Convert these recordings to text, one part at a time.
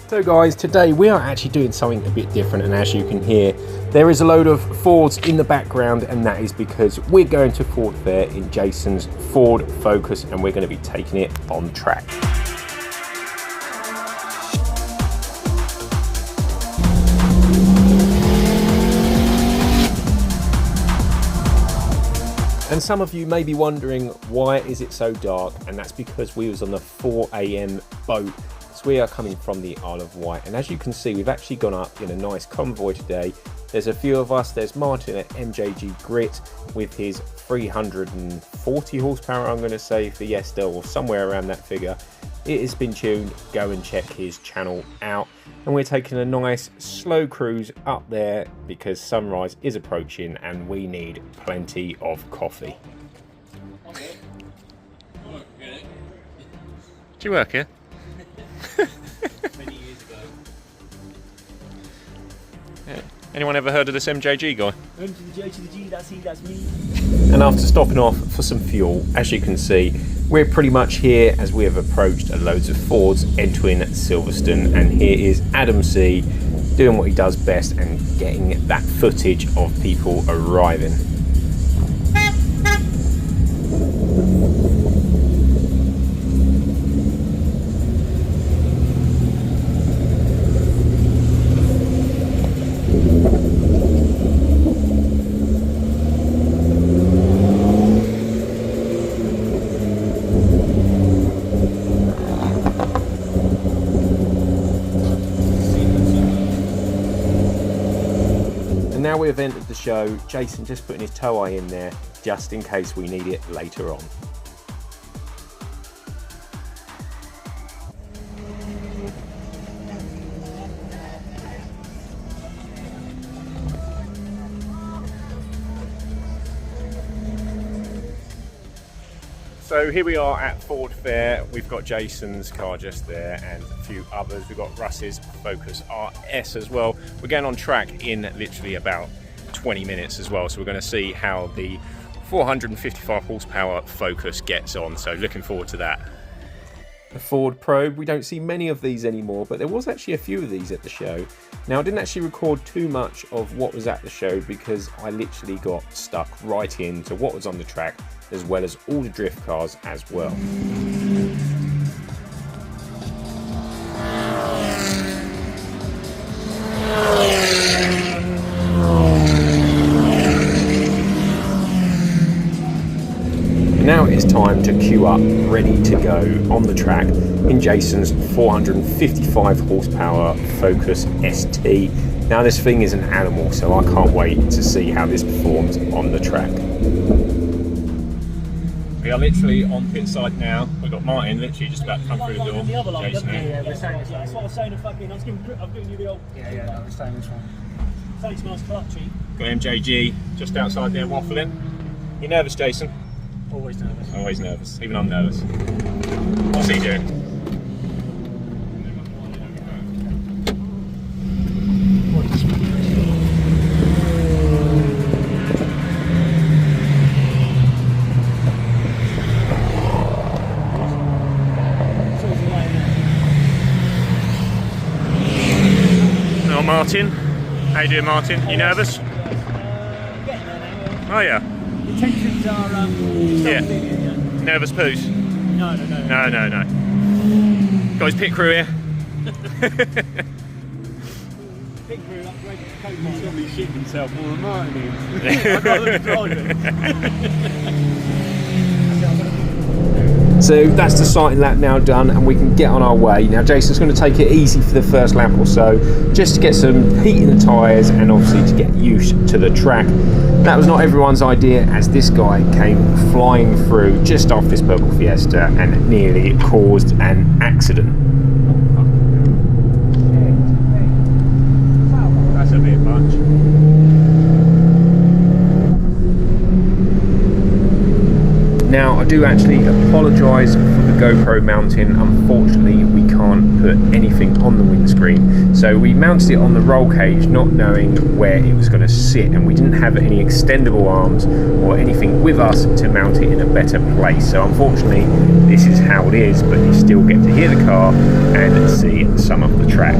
So guys, today we are actually doing something a bit different, and as you can hear, there is a load of Fords in the background, and that is because we're going to Ford Fair in Jason's Ford Focus, and we're going to be taking it on track. And some of you may be wondering, why is it so dark? And that's because we was on the 4 AM boat. So we are coming from the Isle of Wight, and as you can see, we've actually gone up in a nice convoy today. There's a few of us. There's Martin at MJG Grit with his 340 horsepower, I'm going to say, Fiesta, or somewhere around that figure. It has been tuned. Go and check his channel out. And we're taking a nice slow cruise up there because sunrise is approaching and we need plenty of coffee. Do you work here? Many years ago. Yeah. Anyone ever heard of this MJG guy? M to the J to the G, that's he, that's me. And after stopping off for some fuel, as you can see, we're pretty much here as we have approached loads of Fords entering Silverstone, and here is Adam C doing what he does best and getting that footage of people arriving. Now we have entered the show. Jason just putting his tow eye in there just in case we need it later on. So here we are at Ford Fair. We've got Jason's car just there and a few others. We've got Russ's Focus RS as well. We're going on track in literally about 20 minutes as well. So we're going to see how the 455 horsepower Focus gets on. So looking forward to that. The Ford Probe, we don't see many of these anymore, but there was actually a few of these at the show. Now I didn't actually record too much of what was at the show because I literally got stuck right into what was on the track, as well as all the drift cars as well. Now it is time to queue up, ready to go on the track in Jason's 455 horsepower Focus ST. Now this thing is an animal, so I can't wait to see how this performs on the track. We are literally on pit side now. We've got Martin literally just about to come through the door. Jason, yeah, we're saying this. That's what I was saying. Fucking, I'm giving you the old. Yeah, we're saying this one. So it smells clutchy. Got MJG just outside there waffling. You nervous, Jason? Always nervous. Always nervous. Even I'm nervous. What's he doing? Hello, Martin. How you doing, Martin? You nervous? Getting there now. Oh yeah. The tensions are Yeah. Nervous poos? No. Got his pit crew here. Big crew upgrade to co-pilot. He's probably shitting himself more than Martin is. I'd rather be driving. So that's the sighting lap now done, and we can get on our way. Now Jason's going to take it easy for the first lap or so, just to get some heat in the tyres and obviously to get used to the track. That was not everyone's idea, as this guy came flying through just off this purple Fiesta and nearly caused an accident. That's a bit much. Now I do actually apologise for the GoPro mounting, unfortunately we can't put anything on the windscreen, so we mounted it on the roll cage not knowing where it was going to sit, and we didn't have any extendable arms or anything with us to mount it in a better place. So unfortunately this is how it is, but you still get to hear the car and see some of the track.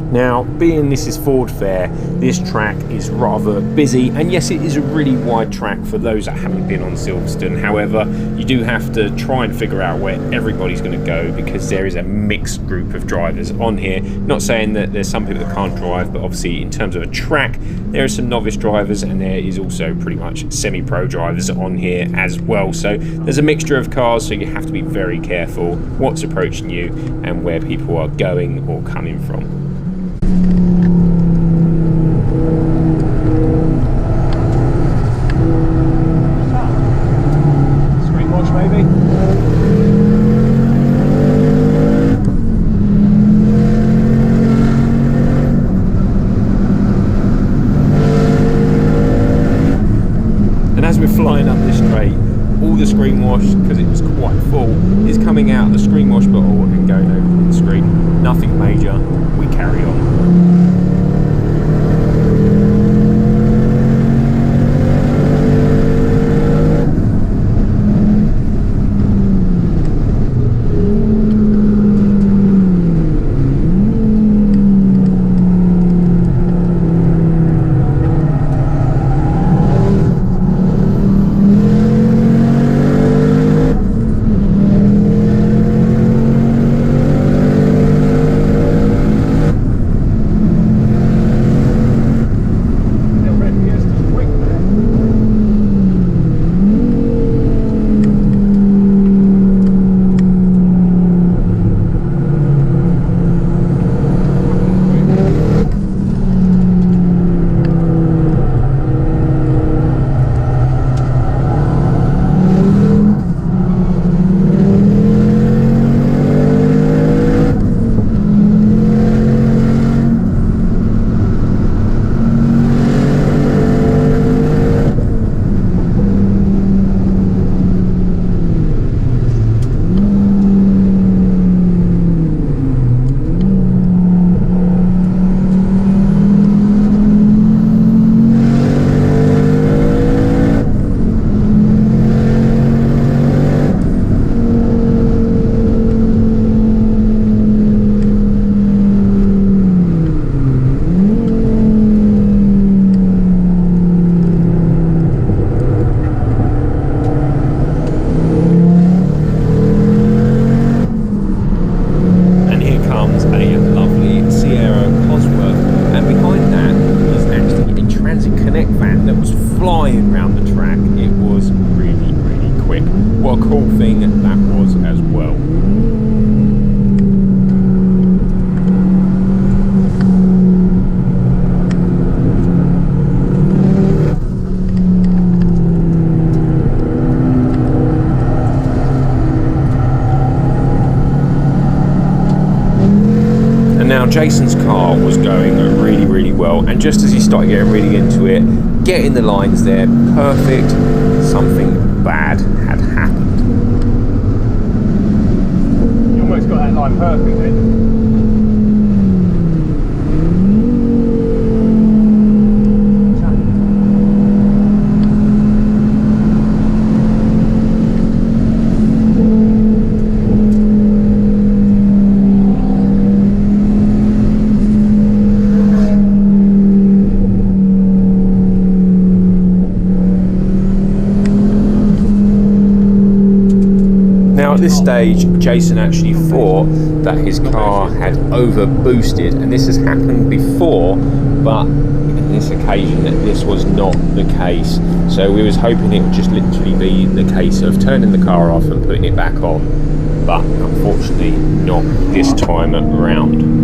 Now, being this is Ford Fair, this track is rather busy, and yes, it is a really wide track for those that haven't been on Silverstone. However, you do have to try and figure out where everybody's going to go, because there is a mixed group of drivers on here. Not saying that there's some people that can't drive, but obviously in terms of a track, there are some novice drivers, and there is also pretty much semi-pro drivers on here as well. So there's a mixture of cars, so you have to be very careful what's approaching you and where people are going or coming from. Screen watch maybe? And as we're flying up this straight, all the screen wash, because it was quite full, is coming out of the screen wash bottle and going over the windscreen. Nothing major, we carry on. flying round the track. It was really, really quick. What a cool thing that was as well. Now Jason's car was going really, really well, and just as he started getting really into it, getting the lines there perfect, something bad had happened. You almost just got that line perfect then. Now at this stage, Jason actually thought that his car had over boosted, and this has happened before, but on this occasion this was not the case. So we was hoping it would just literally be the case of turning the car off and putting it back on, but unfortunately not this time around.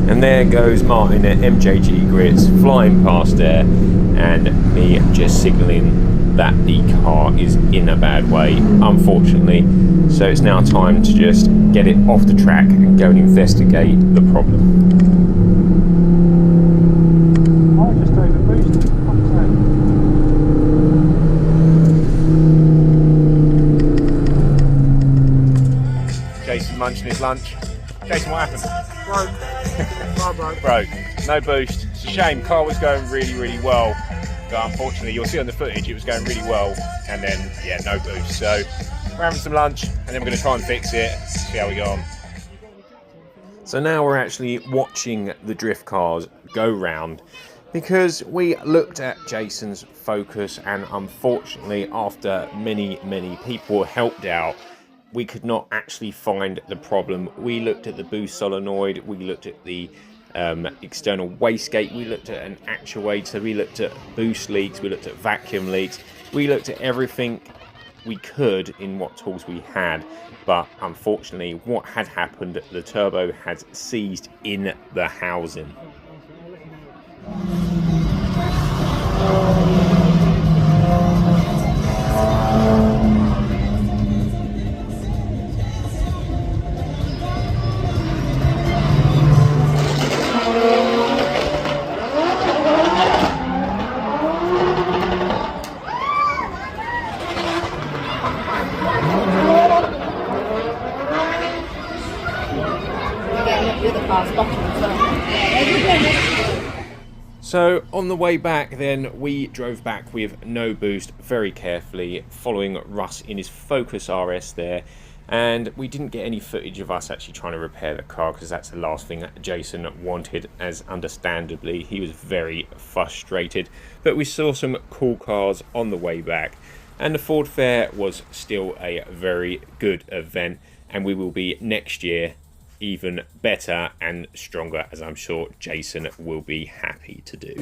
And there goes Martin at MJG Grits flying past there, and me just signalling that the car is in a bad way, unfortunately. So it's now time to just get it off the track and go and investigate the problem. I just over boosted. Jason munching his lunch. Jason, what happened? Broke. Broke. No boost. It's a shame. Car was going really well, but unfortunately, you'll see on the footage, it was going really well, and then yeah, no boost. So we're having some lunch, and then we're going to try and fix it. See how we go on. So now we're actually watching the drift cars go round, because we looked at Jason's Focus, and unfortunately, after many people helped out, we could not actually find the problem. We looked at the boost solenoid, we looked at the external wastegate, we looked at an actuator, we looked at boost leaks, we looked at vacuum leaks, we looked at everything we could in what tools we had, but unfortunately what had happened, the turbo had seized in the housing. So on the way back then, we drove back with no boost, very carefully, following Russ in his Focus RS there, and we didn't get any footage of us actually trying to repair the car, because that's the last thing that Jason wanted, as understandably he was very frustrated. But we saw some cool cars on the way back, and the Ford Fair was still a very good event, and we will be next year even better and stronger, as I'm sure Jason will be happy to do.